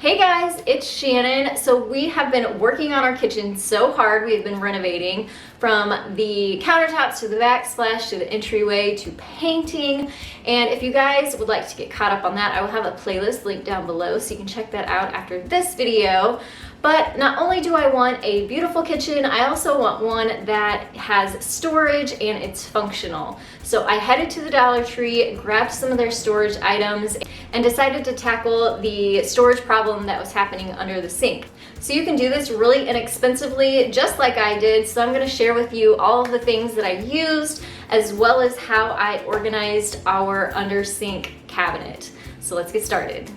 Hey guys, it's Shannon. So we have been working on our kitchen so hard. We've been renovating from the countertops to the backsplash to the entryway to painting. And if you guys would like to get caught up on that, I will have a playlist linked down below so you can check that out after this video. But not only do I want a beautiful kitchen, I also want one that has storage and it's functional. So I headed to the Dollar Tree, grabbed some of their storage items, and decided to tackle the storage problem that was happening under the sink. So you can do this really inexpensively, just like I did. So I'm gonna share with you all of the things that I used, as well as how I organized our under sink cabinet. So let's get started.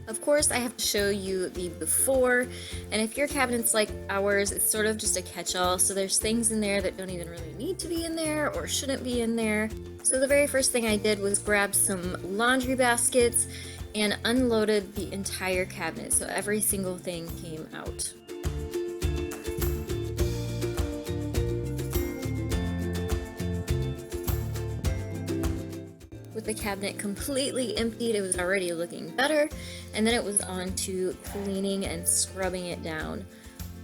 Of course, I have to show you the before, and if your cabinet's like ours, it's sort of just a catch-all, so there's things in there that don't even really need to be in there or shouldn't be in there. So the very first thing I did was grab some laundry baskets and unloaded the entire cabinet, so every single thing came out. With the cabinet completely emptied, it was already looking better, and then it was on to cleaning and scrubbing it down.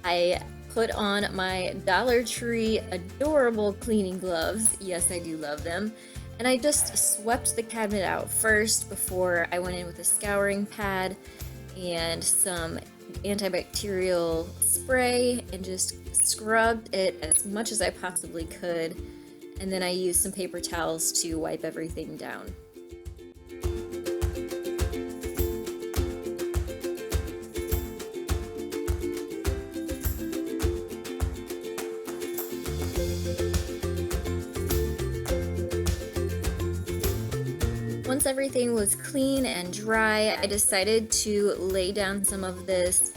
I put on my Dollar Tree adorable cleaning gloves. Yes, I do love them. And I just swept the cabinet out first before I went in with a scouring pad and some antibacterial spray and just scrubbed it as much as I possibly could. And then I used some paper towels to wipe everything down. Once everything was clean and dry, I decided to lay down some of this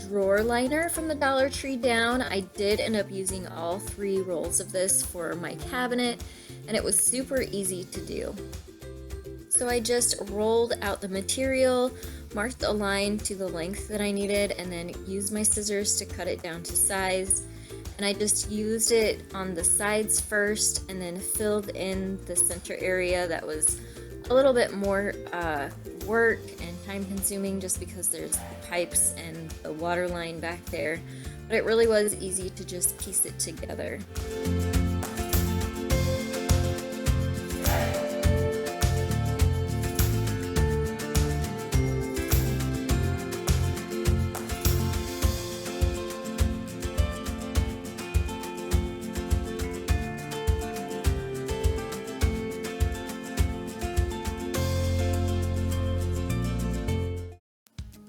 drawer liner from the Dollar Tree down. I did end up using all 3 rolls of this for my cabinet, and it was super easy to do. So I just rolled out the material, marked a line to the length that I needed, and then used my scissors to cut it down to size. And I just used it on the sides first and then filled in the center area that was a little bit more work and time consuming just because there's the pipes and the water line back there, but it really was easy to just piece it together.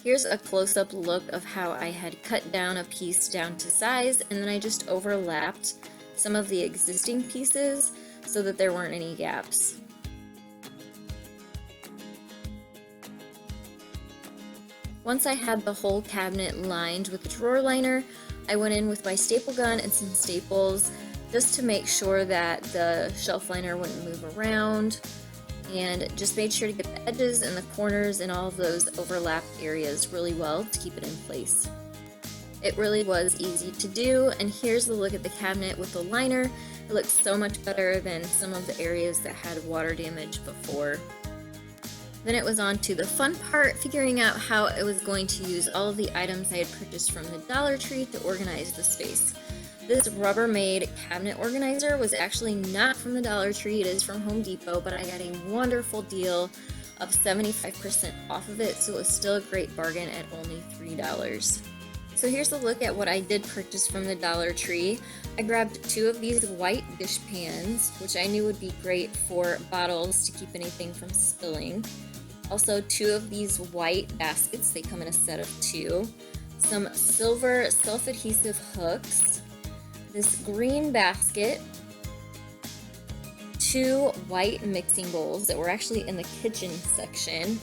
Here's a close-up look of how I had cut down a piece down to size, and then I just overlapped some of the existing pieces so that there weren't any gaps. Once I had the whole cabinet lined with the drawer liner, I went in with my staple gun and some staples just to make sure that the shelf liner wouldn't move around, and just made sure to get the edges and the corners and all of those overlapped areas really well to keep it in place. It really was easy to do, and here's the look at the cabinet with the liner. It looks so much better than some of the areas that had water damage before. Then it was on to the fun part, figuring out how I was going to use all of the items I had purchased from the Dollar Tree to organize the space. This Rubbermaid cabinet organizer was actually not from the Dollar Tree, it is from Home Depot, but I got a wonderful deal of 75% off of it, so it was still a great bargain at only $3. So here's a look at what I did purchase from the Dollar Tree. I grabbed 2 of these white dish pans, which I knew would be great for bottles to keep anything from spilling. Also 2 of these white baskets, they come in a set of 2. Some silver self-adhesive hooks. This green basket, 2 white mixing bowls that were actually in the kitchen section,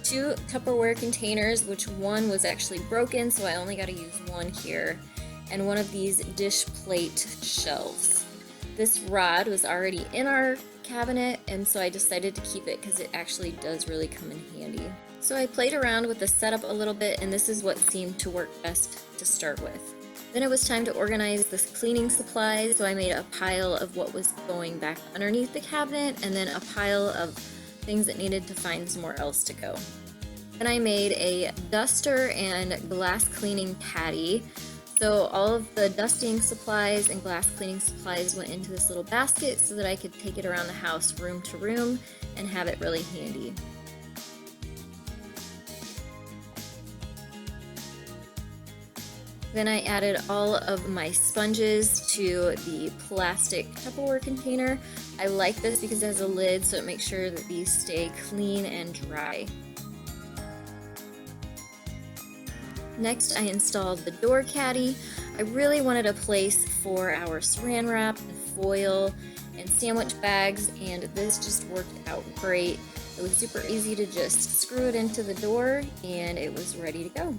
2 Tupperware containers, which one was actually broken, so I only got to use one here, and one of these dish plate shelves. This rod was already in our cabinet, and so I decided to keep it because it actually does really come in handy. So I played around with the setup a little bit, and this is what seemed to work best to start with. Then it was time to organize this cleaning supplies, so I made a pile of what was going back underneath the cabinet, and then a pile of things that needed to find somewhere else to go. Then I made a duster and glass cleaning caddy. So all of the dusting supplies and glass cleaning supplies went into this little basket so that I could take it around the house room to room and have it really handy. Then I added all of my sponges to the plastic Tupperware container. I like this because it has a lid, so it makes sure that these stay clean and dry. Next, I installed the door caddy. I really wanted a place for our saran wrap and foil and sandwich bags, and this just worked out great. It was super easy to just screw it into the door and it was ready to go.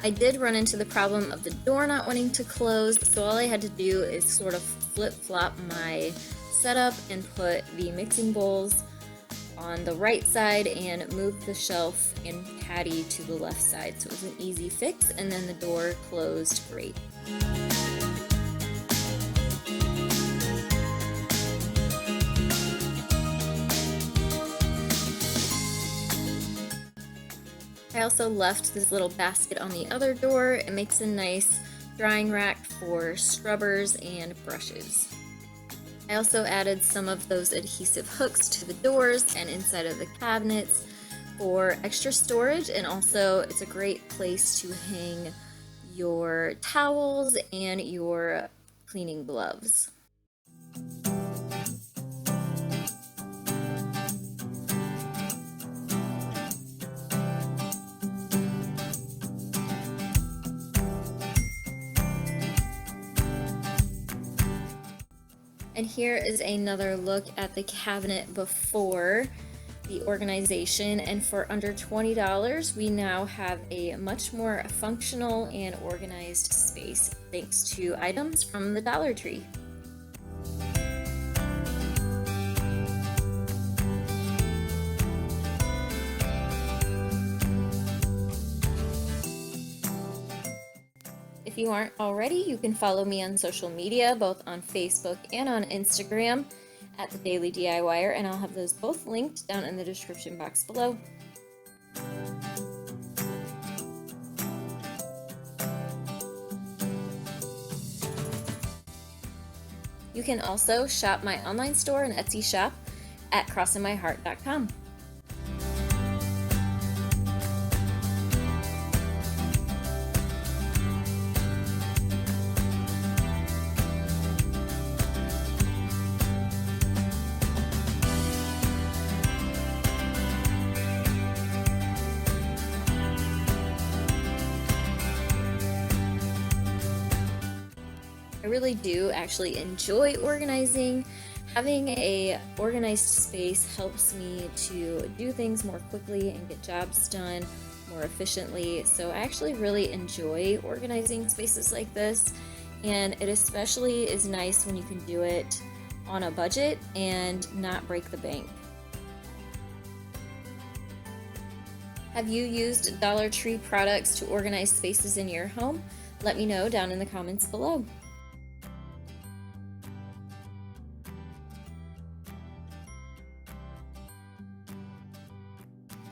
I did run into the problem of the door not wanting to close, so all I had to do is sort of flip-flop my setup and put the mixing bowls on the right side and move the shelf and caddy to the left side. So it was an easy fix, and then the door closed great. I also left this little basket on the other door. It makes a nice drying rack for scrubbers and brushes. I also added some of those adhesive hooks to the doors and inside of the cabinets for extra storage, and also it's a great place to hang your towels and your cleaning gloves. And here is another look at the cabinet before the organization, and for under $20 we now have a much more functional and organized space thanks to items from the Dollar Tree. If you aren't already, you can follow me on social media, both on Facebook and on Instagram at TheDailyDIYer, and I'll have those both linked down in the description box below. You can also shop my online store and Etsy shop at crossinmyheart.com. I really do actually enjoy organizing. Having a organized space helps me to do things more quickly and get jobs done more efficiently. So I actually really enjoy organizing spaces like this, and it especially is nice when you can do it on a budget and not break the bank. Have you used Dollar Tree products to organize spaces in your home? Let me know down in the comments below.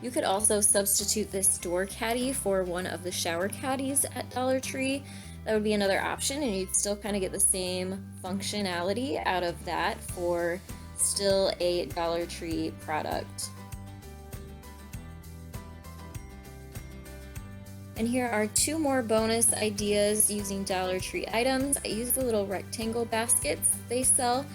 You could also substitute this door caddy for one of the shower caddies at Dollar Tree. That would be another option, and you'd still kind of get the same functionality out of that for still a Dollar Tree product. And here are two more bonus ideas using Dollar Tree items. I used the little rectangle baskets they sell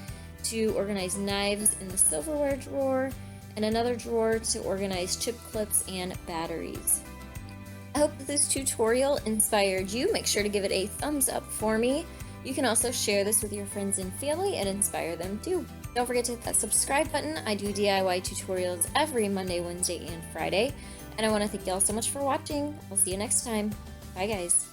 to organize knives in the silverware drawer, and another drawer to organize chip clips and batteries. I hope that this tutorial inspired you. Make sure to give it a thumbs up for me. You can also share this with your friends and family and inspire them too. Don't forget to hit that subscribe button. I do DIY tutorials every Monday, Wednesday, and Friday. And I want to thank you all so much for watching. I'll see you next time. Bye guys.